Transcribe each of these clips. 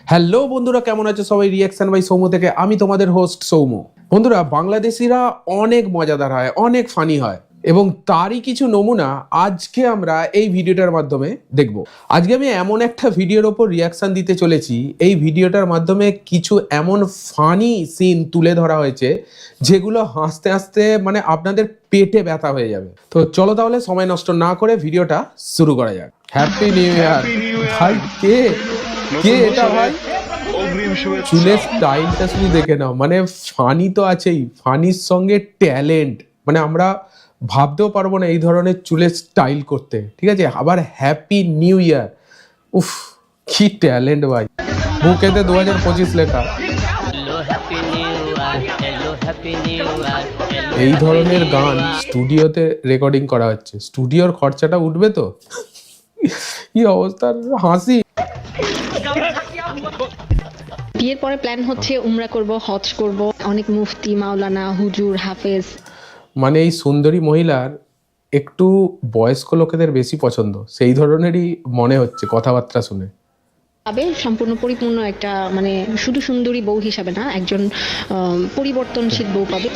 Hello বন্ধুরা, কেমন আছে সবাই? রিয়াকশন বাই সৌম্য থেকে আমি তোমাদের হোস্ট সৌম্য। বন্ধুরা, বাংলাদেশিরা অনেক মজাদার হয়, অনেক ফানি হয়, এবং তারই কিছু নমুনা আজকে আমরা এই ভিডিওটার মাধ্যমে দেখব। আজকে আমি এমন একটা ভিডিওর ওপর রিয়াকশন দিতে চলেছি, এই ভিডিওটার মাধ্যমে কিছু এমন ফানি সিন তুলে ধরা হয়েছে যেগুলো হাসতে হাসতে মানে আপনাদের পেটে ব্যথা হয়ে যাবে। তো চলো তাহলে সময় নষ্ট না করে ভিডিওটা শুরু করা যাক। হ্যাপি নিউ ইয়ার ভাই। কে এটা ভাই? চুলের স্টাইলটা শুধু দেখে নাও, মানে ফানি তো আছেই, ফানির সঙ্গে ট্যালেন্ট, মানে আমরা ভাবতেও পারবো না এই ধরনের চুলের স্টাইল করতে। ঠিক আছে, আবার হ্যাপি নিউ ইয়ার, উফ কি ট্যালেন্ট ভাই। বুকেতে 2025 লেখা। এই ধরনের গান স্টুডিওতে রেকর্ডিং করা হচ্ছে, স্টুডিওর খরচাটা উঠবে তো? কি অবস্থা, হাসি। বিয়ের পরে প্ল্যান হচ্ছে উমরা করব, হজ করব, অনেক মুফতি, মাওলানা, হুজুর, হাফেজ। মানে এই সুন্দরী মহিলার একটু বয়স্ক লোকেদের বেশি পছন্দ, সেই ধরনেরই মনে হচ্ছে কথাবার্তা শুনে। তবে সম্পূর্ণ পরিপূর্ণ একটা, মানে শুধু সুন্দরী বউ হিসাবে না, একজন পরিবর্তনশীল বউ পাবে।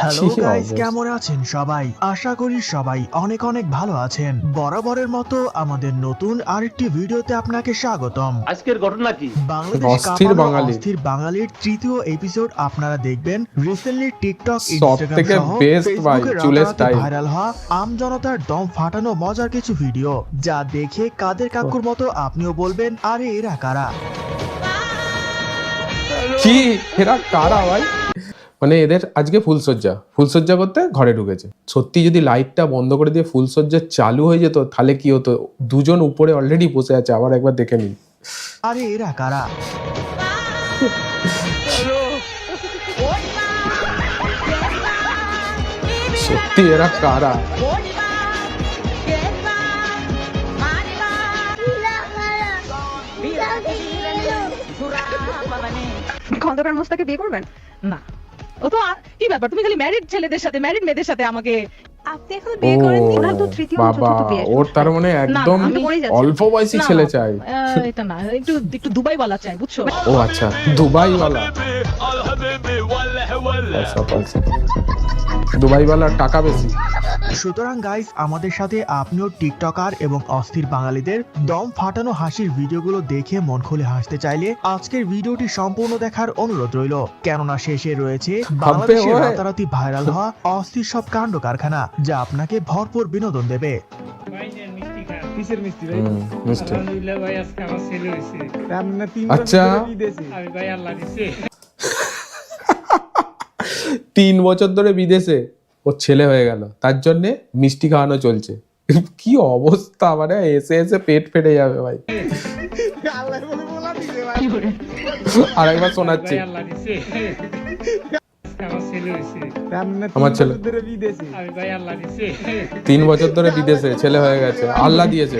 হ্যালো গাইস, কেমন আছেন সবাই? আশা করি সবাই অনেক অনেক ভালো আছেন। বরাবরের মতো আমাদের নতুন আরেকটি ভিডিওতে আপনাকে স্বাগতম। আজকের ঘটনা কি? বাংলাদেশ কাঁপানো অস্থির বাঙালির তৃতীয় এপিসোড আপনারা দেখবেন। রিসেন্টলি টিকটক, ইনস্টাগ্রাম সহ ফেসবুকে ভাইরাল হওয়া আম জনতার দম ফাটানো মজার কিছু ভিডিও, যা দেখে কাদের কাকুর মতো আপনিও বলবেন, আরে এরা কারা? কি এরা কারা ভাই? মানে এদের আজকে ফুলসজ্জা করতে ঘরে ঢুকেছে। সত্যি যদি লাইটটা বন্ধ করে দিয়ে ফুলসজ্জা চালু হয়ে যেত তাহলে কি হতো? দুজন উপরে অলরেডি বসে আছে, আবার একবার দেখে নিন। আরে এরা কারা? সত্যি এরা কারা? খন্দকার মোস্তাকে বিয়ে করবেন না? ও তো কি ব্যাপার, তুমি খালি ম্যারিড ছেলেদের সাথে, ম্যারিড মেয়েদের সাথে আমাকে। আপনি এখনো বিয়ে করেননি? ওরা তো তৃতীয় চতুর্থ বিয়ে। ওর তার মানে একদম অল্প বয়সী ছেলে চাই। এটা না, একটু দুবাই वाला চাই, বুঝছো? ও আচ্ছা, দুবাই वाला। দুবাই वाला টাকা বেশি। সুতরাং গাইস, আমাদের সাথে আপনিও টিকটকার এবং অস্থির বাঙালিদের দম ফাটানো হাসির ভিডিওগুলো দেখে মন খুলে হাসতে চাইলে আজকের ভিডিওটি সম্পূর্ণ দেখার অনুরোধ রইল, কেননা শেষে রয়েছে বাংলাদেশের রাতারাতি ভাইরাল হওয়া অস্থির সব কাণ্ড কারখানা, যা আপনাকে ভরপুর বিনোদন দেবে। আচ্ছা, 3 বছর ধরে বিদেশে ওর ছেলে হয়ে গেল, তার জন্য মিষ্টি খাওয়ানো চলছে। কি অবস্থা, মানে এসে এসে পেট ফেটে যাবে ভাই। আর একবার শোনাচ্ছি, আমার ছেলে 3 বছর ধরে বিদেশে, ছেলে হয়ে গেছে, আল্লাহ দিয়েছে।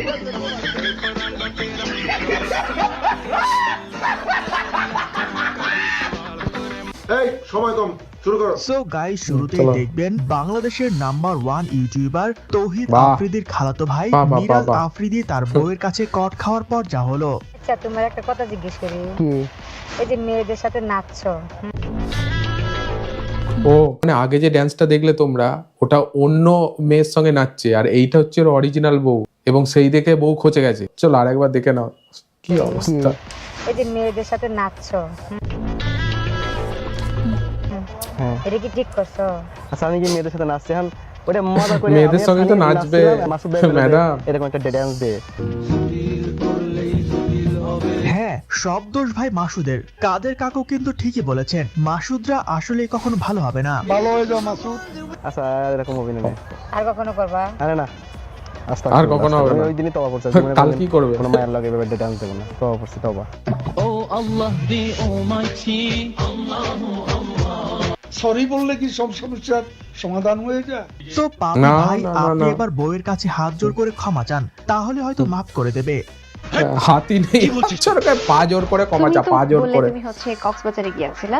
সো গাইস, শুরুতেই দেখবেন বাংলাদেশের নাম্বার 1 ইউটিউবার তৌহিদ আফ্রিদির খালাতো ভাই মিরাজ আফ্রিদি তার বউয়ের কাছে কট খাওয়ার পর যা হলো। আচ্ছা, তোমার একটা কথা জিজ্ঞেস করি, এই যে মেয়েদের সাথে নাচছো, ও মানে আগে যে ড্যান্সটা দেখলে তোমরা, ওটা অন্য মেয়ের সঙ্গে নাচছে, আর এইটা হচ্ছে ওর অরিজিনাল বউ, এবং সেই দেখে বউ খচে গেছে। চলো আরেকবার দেখে নাও কি অবস্থা। এই যে মেয়েদের সাথে নাচছো, এটা কি ঠিক করছো? আচ্ছা, আমি কি মেয়েদের সাথে নাচছি? এখন ওটা মজা করে মেয়েদের সঙ্গে তো নাচবে ম্যাডাম, এরকম একটা ড্যান্স দে। হ্যাঁ, সব দোষ ভাই মাসুদের। কাদের কাকু কিন্তু ঠিকই বলেছেন, মাসুদরা আসলে কখনো ভালো হবে না। ভালো হয়ে যাও মাসুদ। আচ্ছা, এরকম হবে না। আর কখনো করবা? আরে না, আর কখনো হবে না। ওই দিনই তওবা করছি। কাল কি করবে? কোনো মায়ের লাগে এভাবে ডান্স দেব না। তওবা করছি, তওবা। ও আল্লাহ দি অলমাইটি, সরি বললে কি সব সমস্যার সমাধান হয়ে যায়? তো পাপি ভাই, আপনি এবার বউয়ের কাছে হাত জোর করে ক্ষমা চান, তাহলে হয়তো মাফ করে দেবে। হাতি নেই, পা জোর করে ক্ষমা চা, পা জোর করে। তুমি হচ্ছে কক্সবাজারে গিয়েছিলা,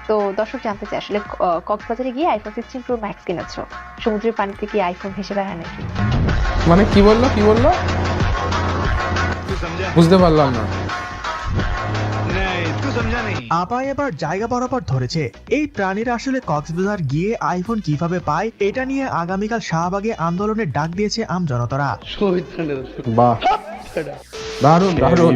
তো দর্শক জানতে চাই আসলে কক্সবাজারে গিয়ে আইফোন 16 প্রো ম্যাক্স কিনেছো, সমুদ্রের পানিতে কি আইফোন ভেসে বেড়ায় নাকি? মানে কি বললো বুঝতে পারলাম না। আপা এবার জায়গা বরাবর ধরেছে। এই প্রাণীরা আসলে কক্সবাজার গিয়ে আইফোন কিভাবে পায় এটা নিয়ে আগামীকাল শাহবাগে আন্দোলনের ডাক দিয়েছে আমজনতারা। বাহ, দারুণ দারুণ।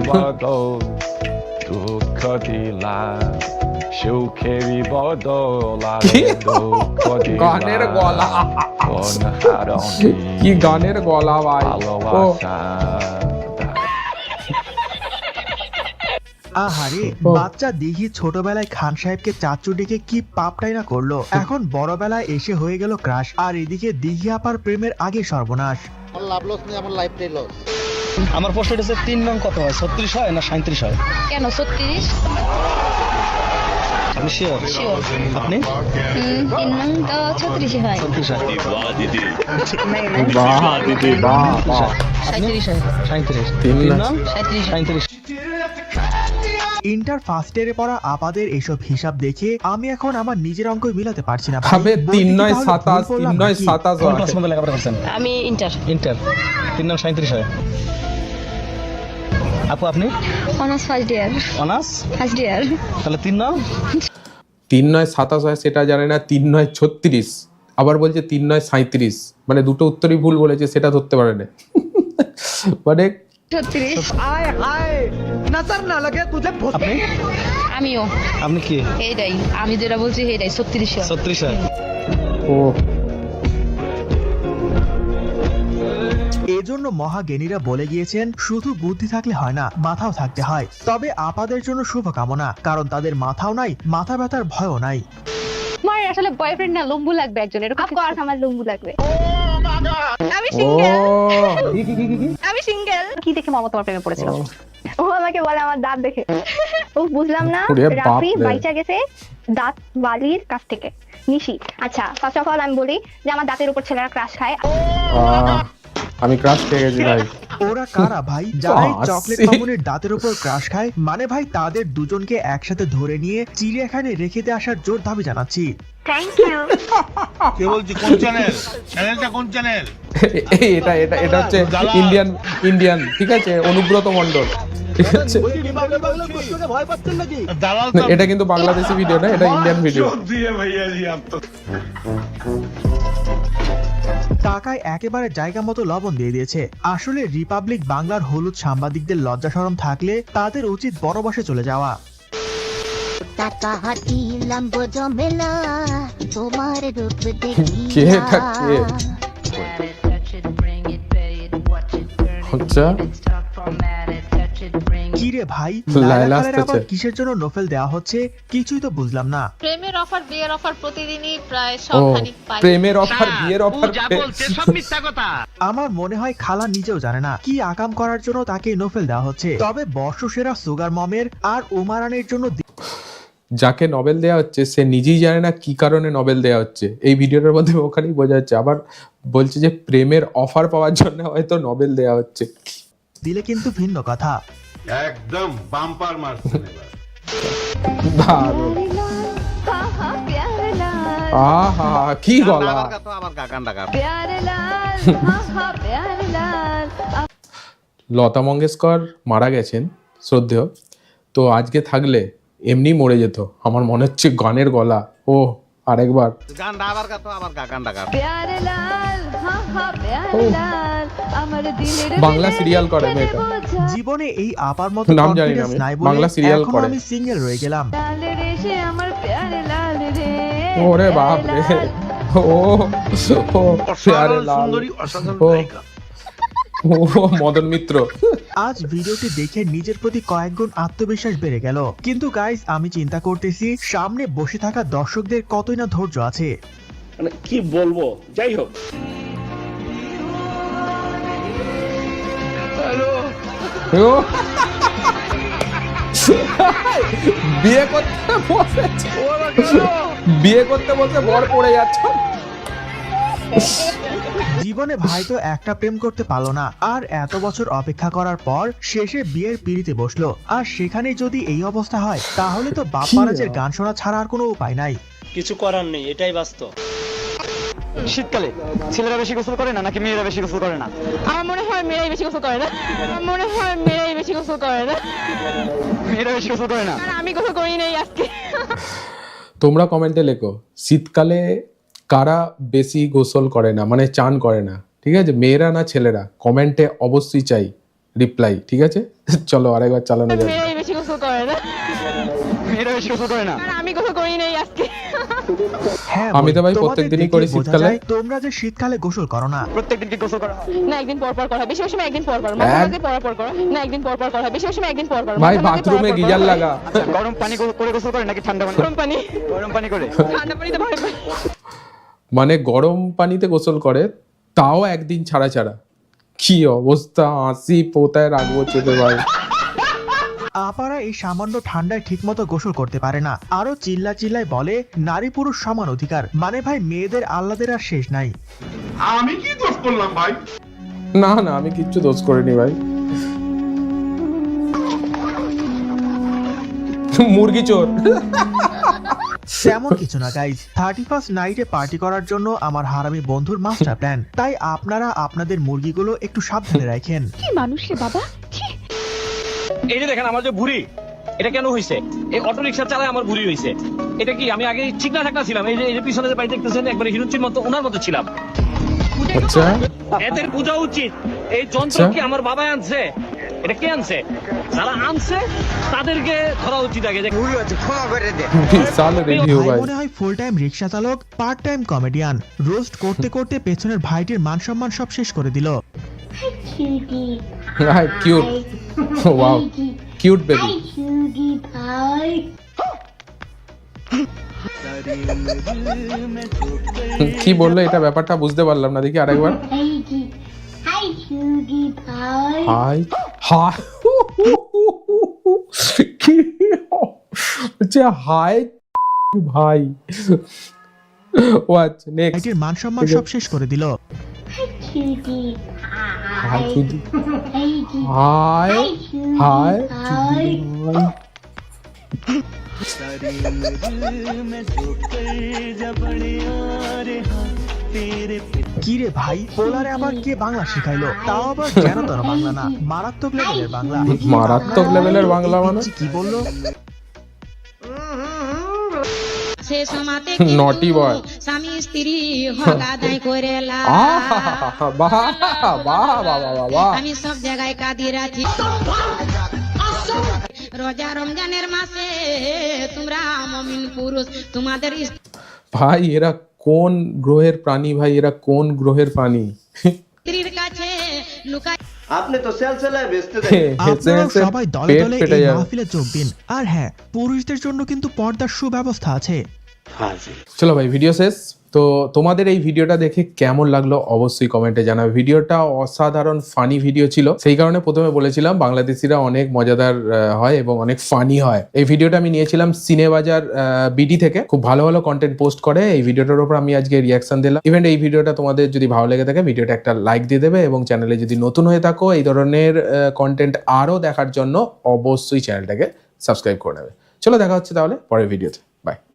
গানের গলা, কি গানের গলা ভাই। ও আহারে, বাচ্চা দিঘি ছোটবেলায় খান সাহেবকে চাচু ডেকে কি পাপটাই না করলো, এখন বড়বেলায় এসে হয়ে গেল ক্রাশ। আর এদিকে দিঘি আপার প্রেমের আগে সর্বনাশ। আমার প্রশ্নটা হচ্ছে 3 নং কত হয়, 36 হয় না 37 হয়? কেন 36? আপনি শিওর? আপনি 3 নং তো 36 হয়। 36 হয়। বাহ দিদি, বাহ বাহ। 37 হয়। 37। 3 নং 37। ইন্টার ফার্স্ট ইয়ারে পড়া আপাদের এসব হিসাব দেখে আমি এখন আমার নিজের অঙ্ক মিলাতে পারছি না। ভাবে বইটি 3 9 তাহলে ভুল 27, পড়লাম 3 9 নাকি? 27 কোন হয়। ক্লাস মধ্যে লেখাপড়া করছেন? আমি ইন্টার। 3 নং 37 হয়। আপু আপনি honours first year. Honours first year. তাহলে 3 নং 3 9 27 হয় সেটা জানে না, 3 9 36, আবার বলছে 3 9 37, মানে দুটো উত্তরই ভুল বলেছে, সেটা ধরতে পারে না। মানে 36। আপনি আমিও আপনি কি এইটাই, আমি যেটা বলছি এইটাই 36 হয়। 36 হয়। ও এজন্য মহাজ্ঞানীরা বলে গিয়েছেন শুধু বুদ্ধি থাকলে হয় না, মাথাও থাকতে হয়। তবে আপাদের জন্য শুভকামনা, কারণ তাদের মাথাও নাই, মাথা ব্যথার ভয়ও নাই। তোমার আসলে বয়ফ্রেন্ড না লম্বু লাগবে একজন, এরকম অফকোর্স আমার লম্বু লাগবে। আমি ও সিঙ্গেল। আমি সিঙ্গেল। কি দেখে মামা তোমার প্রেমে পড়েছিল? ও আমাকে বলে আমার দাঁত দেখে। ও বুঝলাম না, ওরে বাপ রাফি রে। বাইচা গেছে দাঁত বালির কাছ থেকে। নিশি, আচ্ছা ফার্স্ট অফ অল আমি বলি যে আমার দাঁতের উপর ছেলেরা ক্রাশ খায়। আমি ক্রাশ খেয়ে গেছি ভাই। ওরা কারা ভাই যারা এই বাস। চকলেট মামুনের দাঁতের উপর ক্রাশ খায়? মানে ভাই তাদের দুজনকে একসাথে ধরে নিয়ে চিড়িয়াখানায় রেখে দিয়ে আসার জোর দাবি জানাচ্ছি। Thank you. কে বলছি কোন চ্যানেল? চ্যানেলটা কোন চ্যানেল? এটা এটা এটা হচ্ছে ইন্ডিয়ান, ঠিক আছে, অনুব্রত মণ্ডল, ঠিক আছে। দালাল না, এটা কিন্তু বাংলাদেশি ভিডিও না, এটা ইন্ডিয়ান ভিডিও। দিয়ে ভাইয়া জি আপ তো টাকায় একেবারে জায়গা মতো লবণ দিয়ে দিয়েছে। আসলে রিপাবলিক বাংলার হলুদ সাংবাদিকদের লজ্জা শরম থাকলে তাদের উচিত বড় বসে চলে যাওয়া। কে এটা কে? আচ্ছা, কি রে ভাই, লায়লা লায়লা খানের আসতেছে। আবার কিসের জন্য নোফেল দেওয়া হচ্ছে কিছুই তো বুঝলাম না। প্রেমের অফার, বিয়ের অফার প্রতিদিনই প্রায় ও সবখানি পাই। প্রেমের অফার, বিয়ের অফার। আমার মনে হয় খালা নিজেও জানে না কি আকাম করার জন্য তাকে নোফেল দেওয়া হচ্ছে। তবে বর্ষসেরা সুগার মমের আর উমারানের জন্য যাকে নোবেল দেওয়া হচ্ছে সে নিজেই জানে না কি কারণে নোবেল দেওয়া হচ্ছে। এই ভিডিওটার মধ্যে ওখানেই বোঝা যাচ্ছে। আবার বলছে যে প্রেমের অফার পাওয়ার জন্য হয়তো নোবেল দেওয়া হচ্ছে। দিলে কিন্তু ভিন্ন কথা। একদম বাম্পার মারছেন এবার। দারুণ। আহা কি গলা। লতা মঙ্গেশকর মারা গেছেন শ্রদ্ধেয়, তো আজকে থাকলে এমনি মরে যেত। আমার মনে হচ্ছে গানের গলা। ও আরেকবার বাংলা সিরিয়াল করে মেয়েটা। জীবনে এই আপার মতো নাম জানি না কনফিডেন্স আমি, নাই বলে বাংলা সিরিয়াল এখনো করে। আমি সিঙ্গেল রয়ে গেলাম। ওরে বাপ রে, ও ও প্যারে লাল, ও ও মদন মিত্র। আজ ভিডিওটি দেখে নিজের প্রতি কয়েক গুণ আত্মবিশ্বাস বেড়ে গেল। কিন্তু গাইস আমি চিন্তা করতেছি সামনে বসে থাকা দর্শকদের কতই না ধৈর্য আছে। মানে কি বলবো, যাই হোক। ও বিয়ে করতে বসেছে, বিয়ে করতে বসে বর পড়ে যাচ্ছে। জীবনে ভাই তো একটা প্রেম করতে পারলো না, আর এত বছর অপেক্ষা করার পর শেষে বিয়ের পিড়িতে বসলো, আর সেখানে যদি এই অবস্থা হয় তাহলে তো বাপ মারাজের গান শোনা ছাড়া আর কোনো উপায় নাই। কিছু করার নেই, এটাই বাস্তব। শীতকালে ছেলেরা বেশি গোসল করে না নাকি মেয়েরা বেশি গোসল করে না? আমার মনে হয় মেয়েরাই বেশি গোসল করে না। আমার মনে হয় মেয়েরাই বেশি গোসল করে না। মেয়েরা বেশি গোসল করে না। আর আমি গোসল করি নাই আজকে। তোমরা কমেন্টে লেখো শীতকালে কারা বেশি গোসল করে না, মানে চান করে না, ঠিক আছে? মেয়েরা না ছেলেরা? কমেন্টে অবশ্যই চাই রিপ্লাই, ঠিক আছে? চলো আরেকবার চালানো যাবে। মেয়েরাই বেশি গোসল করে না। মেয়েরা বেশি গোসল করে না। আর আমি গোসল করি নাই আজকে। হ্যাঁ আমি তো ভাই তোমাদের প্রত্যেকদিনই দেখে করি বোঝা শীতকালে। যায় তোমরা যে শীতকালে গোসল করো না। প্রত্যেকদিন কি গোসল করা হয়? না একদিন পর পর করা হয়, বেশি বেশি একদিন পর পর, মাঝে মাঝে পর পর করা। না একদিন পর পর করা হয়, বেশি বেশি একদিন পর পর। ভাই মাঝে মাঝে বাথরুমে পর পর গিজার করা হয়। লাগা। আচ্ছা, গরম পানি করে গোসল করে নাকি ঠান্ডা পানি? গরম পানি। গরম পানি করে। ঠান্ডা পানিতে ভয় পাই। মানে গরম পানিতে গোসল করে, তাও একদিন ছাড়া ছাড়া। কি অবস্থা, হাসি পোতায় রাখবো চেপে ভাই। আপারা এই সামান্য ঠান্ডায় ঠিকমতো গোসল করতে পারে না, আরো চিল্লায় বলে নারী পুরুষ সমান অধিকার। মানে ভাই মেয়েদের আহ্লাদের আর শেষ নাই। না না, আমি কিচ্ছু দোষ করিনি ভাই। মুরগি চোর। তেমন কিছু না গাইজ, 31st নাইটে পার্টি করার জন্য আমার হারামি বন্ধুর মাস্টার প্ল্যান। তাই আপনারা আপনাদের মুরগিগুলো একটু সাবধানে রাখেন। কি মানুষ রে বাবা। এই যে দেখেন আমার যে ভুঁড়ি, এটা কেন হয়েছে? এই অটো রিক্সা চালায় আমার ভুঁড়ি হয়েছে। এটা কি আমি আগে ঠিক না থাকা ছিলাম? এই যে পিছনে যে বাড়ি দেখতেছেন, একবারে হিরোচির মতো ওনার মতো ছিলাম। আচ্ছা এদের বোঝা উচিত এই যন্ত্র কি আমার বাবা আনছে? এটা কে আনছে? যারা আনছে তাদেরকে ধরা উচিত আগে। যে বিশাল রিভিউ ভাই ভাই। মনে হয় ফুল টাইম রিক্সা চালক, পার্ট টাইম কমেডিয়ান। রোস্ট করতে করতে পেছনের ভাইটির মান সম্মান সব শেষ করে দিল। High cute, wow cute baby. কি বললো এটা ব্যাপারটা বুঝতে পারলাম না, দেখি আরেকবার। হাই হাই কি হচ্ছে? হাই ভাই। ও আচ্ছা নেক্সট। ভাইটির মান সম্মান সব শেষ করে দিল। হাই চুদি, হাই হাই চুদি ভাই। কি রে ভাই, পোলারে আবার কে বাংলা শিখাইলো? তাও আবার যেন তেন বাংলা না, মারাত্মক লেভেলের বাংলা। মারাত্মক লেভেলের বাংলা মানে? কি বললো? নটি বয়। স্বামী স্ত্রী হগাদাই করে বাহ বাহ বাহ বাহ। আমি সব জায়গায় কাঁদি রাখি। রোজা রমজানের মাসে তোমরা মুমিন পুরুষ তোমাদের ভাই এরা কোন গ্রহের প্রাণী? ভাই এরা কোন গ্রহের প্রাণী? স্ত্রীর কাছে লুকাই। আপনারা সবাই দলে পেট দলে ফেটে এই যাবে। মাহফিলে যোগ দিন। আর হ্যাঁ, পুরুষদের জন্য কিন্তু পর্দার সুব্যবস্থা আছে। চলো ভাই ভিডিও শেষ। তো তোমাদের এই ভিডিওটা দেখে কেমন লাগলো অবশ্যই কমেন্টে জানাবে। ভিডিওটা অসাধারণ ফানি ভিডিও ছিল, সেই কারণে প্রথমে বলেছিলাম বাংলাদেশিরা অনেক মজাদার হয় এবং অনেক ফানি হয়। এই ভিডিওটা আমি নিয়েছিলাম সিনেবাজার বিডি থেকে, খুব ভালো ভালো কন্টেন্ট পোস্ট করে। এই ভিডিওটার উপর আমি আজকে রিয়াকশন দিলাম। ইভেন এই ভিডিওটা তোমাদের যদি ভালো লেগে থাকে ভিডিওটা একটা লাইক দিয়ে দেবে, এবং চ্যানেলে যদি নতুন হয়ে থাকো এই ধরনের কন্টেন্ট আরও দেখার জন্য অবশ্যই চ্যানেলটাকে সাবস্ক্রাইব করে নেবে। চলো দেখা হচ্ছে তাহলে পরের ভিডিওতে। বাই।